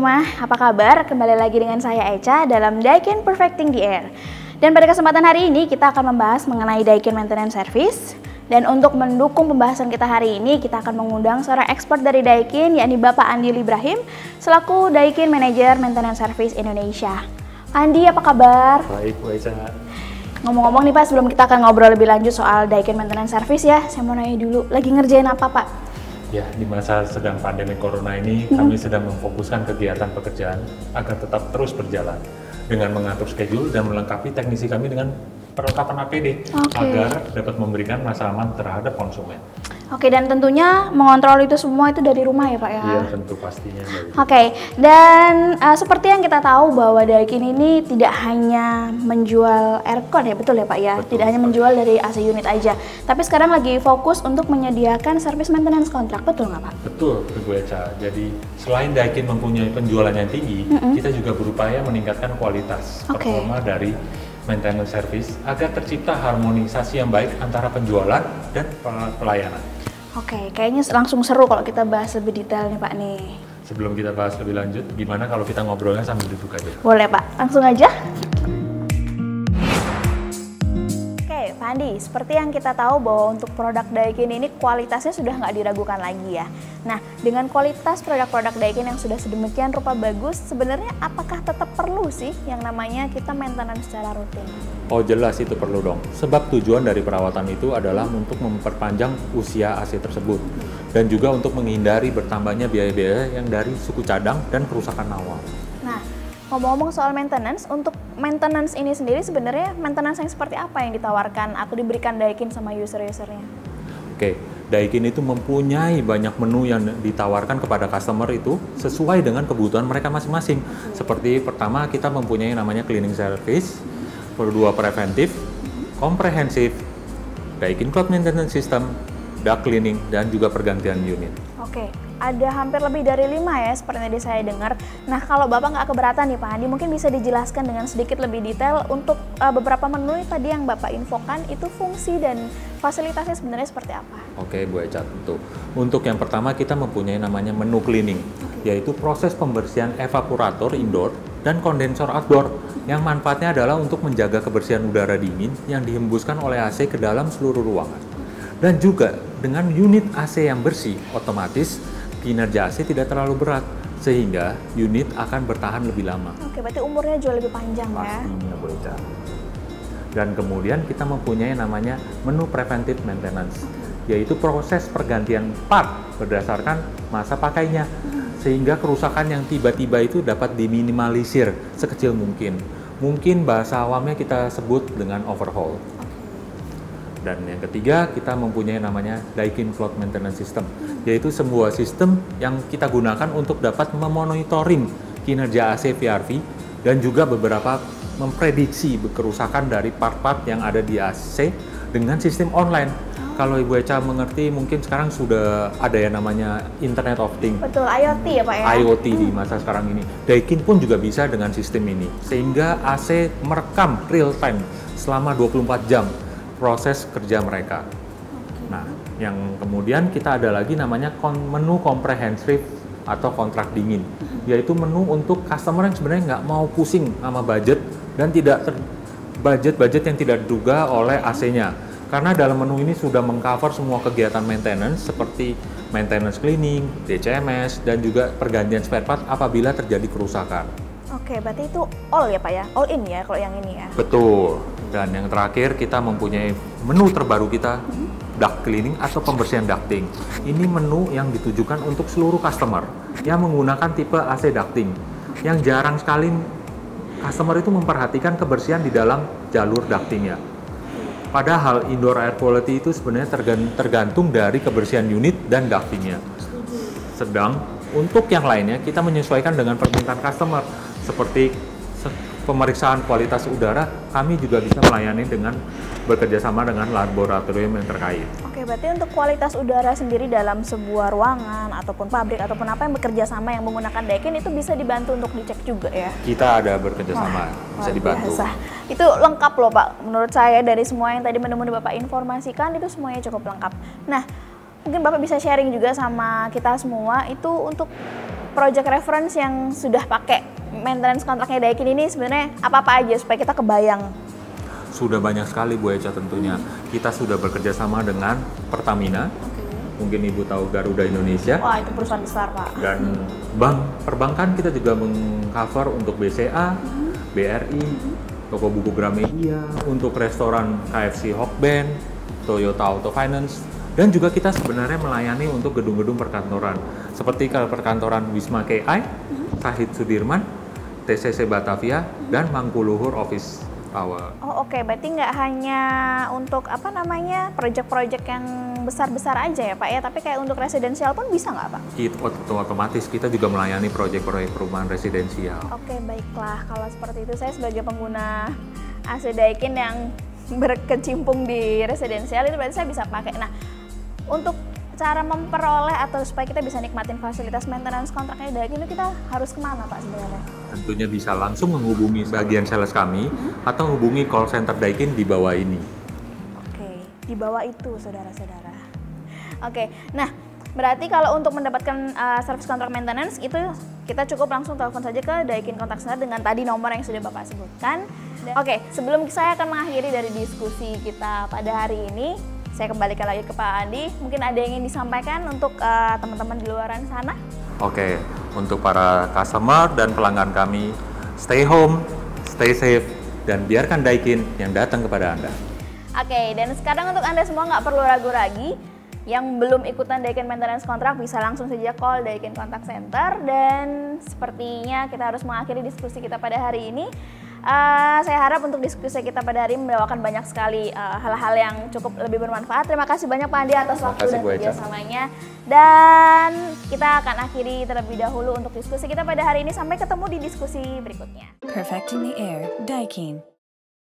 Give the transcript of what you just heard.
rumah, apa kabar? Kembali lagi dengan saya Echa dalam Daikin Perfecting the Air. Dan pada kesempatan hari ini kita akan membahas mengenai Daikin Maintenance Service. Dan untuk mendukung pembahasan kita hari ini, kita akan mengundang seorang expert dari Daikin, yakni Bapak Andi Ibrahim, selaku Daikin Manager Maintenance Service Indonesia. Andi, apa kabar? Baik, Bu Echa. Ngomong-ngomong nih Pak, sebelum kita akan ngobrol lebih lanjut soal Daikin Maintenance Service ya, saya mau nanya dulu, lagi ngerjain apa Pak? Ya, di masa sedang pandemi corona ini, kami sedang memfokuskan kegiatan pekerjaan agar tetap terus berjalan dengan mengatur schedule dan melengkapi teknisi kami dengan perlengkapan APD agar dapat memberikan rasa aman terhadap konsumen. Oke, dan tentunya mengontrol itu semua itu dari rumah ya Pak ya? Iya, tentu pastinya. Oke, dan seperti yang kita tahu bahwa Daikin ini tidak hanya menjual aircon ya, betul ya Pak ya? Betul, tidak hanya menjual dari AC unit aja, tapi sekarang lagi fokus untuk menyediakan service maintenance kontrak, betul nggak Pak? Betul, Bu Echa. Jadi selain Daikin mempunyai penjualan yang tinggi, kita juga berupaya meningkatkan kualitas performa dari maintenance service agar tercipta harmonisasi yang baik antara penjualan dan pelayanan. Oke, kayaknya langsung seru kalau kita bahas lebih detail nih Pak nih. Sebelum kita bahas lebih lanjut, gimana kalau kita ngobrolnya sambil duduk aja? Boleh Pak, langsung aja. Oke, Pak Andi, seperti yang kita tahu bahwa untuk produk Daikin ini kualitasnya sudah nggak diragukan lagi ya. Nah, dengan kualitas produk-produk Daikin yang sudah sedemikian rupa bagus, sebenarnya apakah tetap perlu sih yang namanya kita maintenance secara rutin? Oh jelas itu perlu dong, sebab tujuan dari perawatan itu adalah untuk memperpanjang usia AC tersebut dan juga untuk menghindari bertambahnya biaya-biaya yang dari suku cadang dan kerusakan awal. Nah, ngomong-ngomong soal maintenance, untuk maintenance ini sendiri sebenarnya maintenance yang seperti apa yang ditawarkan atau diberikan Daikin sama user-usernya? Oke, Daikin itu mempunyai banyak menu yang ditawarkan kepada customer itu sesuai dengan kebutuhan mereka masing-masing. Seperti pertama kita mempunyai namanya cleaning service, kedua preventif, komprehensif, Daikin Cloud Maintenance System, duct cleaning, dan juga pergantian unit. Oke, ada hampir lebih dari 5 ya seperti yang tadi saya dengar. Nah, kalau Bapak nggak keberatan nih Pak Andi, mungkin bisa dijelaskan dengan sedikit lebih detail untuk beberapa menu tadi yang Bapak infokan, itu fungsi dan fasilitasnya sebenarnya seperti apa? Oke, Bu Echa, tentu. Untuk yang pertama kita mempunyai namanya menu cleaning, yaitu proses pembersihan evaporator indoor dan kondensor outdoor yang manfaatnya adalah untuk menjaga kebersihan udara dingin yang dihembuskan oleh AC ke dalam seluruh ruangan. Dan juga dengan unit AC yang bersih, otomatis kinerja AC tidak terlalu berat sehingga unit akan bertahan lebih lama. Oke, berarti umurnya jauh lebih panjang ya? Pastinya, Bu Echa. Dan kemudian kita mempunyai namanya menu preventive maintenance, yaitu proses pergantian part berdasarkan masa pakainya, sehingga kerusakan yang tiba-tiba itu dapat diminimalisir sekecil mungkin. Mungkin bahasa awamnya kita sebut dengan overhaul. Dan yang ketiga, kita mempunyai namanya Daikin Cloud Maintenance System, yaitu sebuah sistem yang kita gunakan untuk dapat memonitoring kinerja AC VRV dan juga beberapa memprediksi kerusakan dari part-part yang ada di AC dengan sistem online. Kalau Ibu Echa mengerti, mungkin sekarang sudah ada yang namanya Internet of Things. Betul, IoT ya Pak ya? IoT di masa sekarang ini. Daikin pun juga bisa dengan sistem ini, sehingga AC merekam real time selama 24 jam proses kerja mereka. Nah, yang kemudian kita ada lagi namanya menu komprehensif atau kontrak dingin, yaitu menu untuk customer yang sebenarnya nggak mau pusing sama budget dan tidak budget yang tidak diduga oleh AC-nya. Karena dalam menu ini sudah mengcover semua kegiatan maintenance seperti maintenance cleaning, DCMS, dan juga pergantian spare part apabila terjadi kerusakan. Oke, berarti itu all ya Pak ya? All in ya kalau yang ini ya? Betul. Dan yang terakhir kita mempunyai menu terbaru kita, duct cleaning atau pembersihan ducting. Ini menu yang ditujukan untuk seluruh customer yang menggunakan tipe AC ducting. Yang jarang sekali customer itu memperhatikan kebersihan di dalam jalur ductingnya. Padahal indoor air quality itu sebenarnya tergantung dari kebersihan unit dan ductingnya. Sedang untuk yang lainnya kita menyesuaikan dengan permintaan customer, seperti pemeriksaan kualitas udara, kami juga bisa melayani dengan bekerjasama dengan laboratorium yang terkait. Oke, berarti untuk kualitas udara sendiri dalam sebuah ruangan ataupun pabrik ataupun apa yang bekerja sama yang menggunakan Daikin itu bisa dibantu untuk dicek juga ya? Kita ada bekerjasama, bisa dibantu. Biasa. Itu lengkap loh Pak, menurut saya dari semua yang tadi menu-menu Bapak informasikan itu semuanya cukup lengkap. Nah, mungkin Bapak bisa sharing juga sama kita semua itu untuk project reference yang sudah pakai maintenance kontraknya Daikin ini sebenarnya apa-apa aja supaya kita kebayang? Sudah banyak sekali Bu Echa tentunya. Kita sudah bekerja sama dengan Pertamina. Mungkin Ibu tahu Garuda Indonesia. Wah, itu perusahaan besar, Pak. Dan perbankan kita juga meng-cover untuk BCA, BRI, toko buku Gramedia, untuk restoran KFC Hokben, Toyota Auto Finance, dan juga kita sebenarnya melayani untuk gedung-gedung perkantoran seperti perkantoran Wisma KI, Sahid Sudirman, TCC Batavia, dan Mangkuluhur Office Tower. Oh oke, berarti nggak hanya untuk apa namanya proyek-proyek yang besar-besar aja ya Pak ya, tapi kayak untuk residensial pun bisa nggak Pak? Otomatis kita juga melayani proyek-proyek perumahan residensial. Oke, baiklah, kalau seperti itu saya sebagai pengguna AC Daikin yang berkecimpung di residensial itu berarti saya bisa pakai. Nah, untuk cara memperoleh atau supaya kita bisa nikmatin fasilitas maintenance kontraknya Daikin itu kita harus kemana Pak sebenarnya? Tentunya bisa langsung menghubungi bagian sales kami atau hubungi call center Daikin di bawah ini. Oke, di bawah itu saudara-saudara. Oke, nah berarti kalau untuk mendapatkan service kontrak maintenance itu kita cukup langsung telepon saja ke Daikin Contact Center dengan tadi nomor yang sudah Bapak sebutkan. Oke, sebelum saya akan mengakhiri dari diskusi kita pada hari ini, saya kembalikan lagi ke Pak Andi. Mungkin ada yang ingin disampaikan untuk teman-teman di luaran sana? Oke, untuk para customer dan pelanggan kami, stay home, stay safe, dan biarkan Daikin yang datang kepada Anda. Oke, dan sekarang untuk Anda semua nggak perlu ragu lagi. Yang belum ikutan Daikin Maintenance Kontrak bisa langsung saja call Daikin Contact Center. Dan sepertinya kita harus mengakhiri diskusi kita pada hari ini. Saya harap untuk diskusi kita pada hari ini membawakan banyak sekali hal-hal yang cukup lebih bermanfaat. Terima kasih banyak Pak Andi atas waktu dan kerjasamanya. Dan kita akan akhiri terlebih dahulu untuk diskusi kita pada hari ini. Sampai ketemu di diskusi berikutnya. Perfecting the air, Daikin.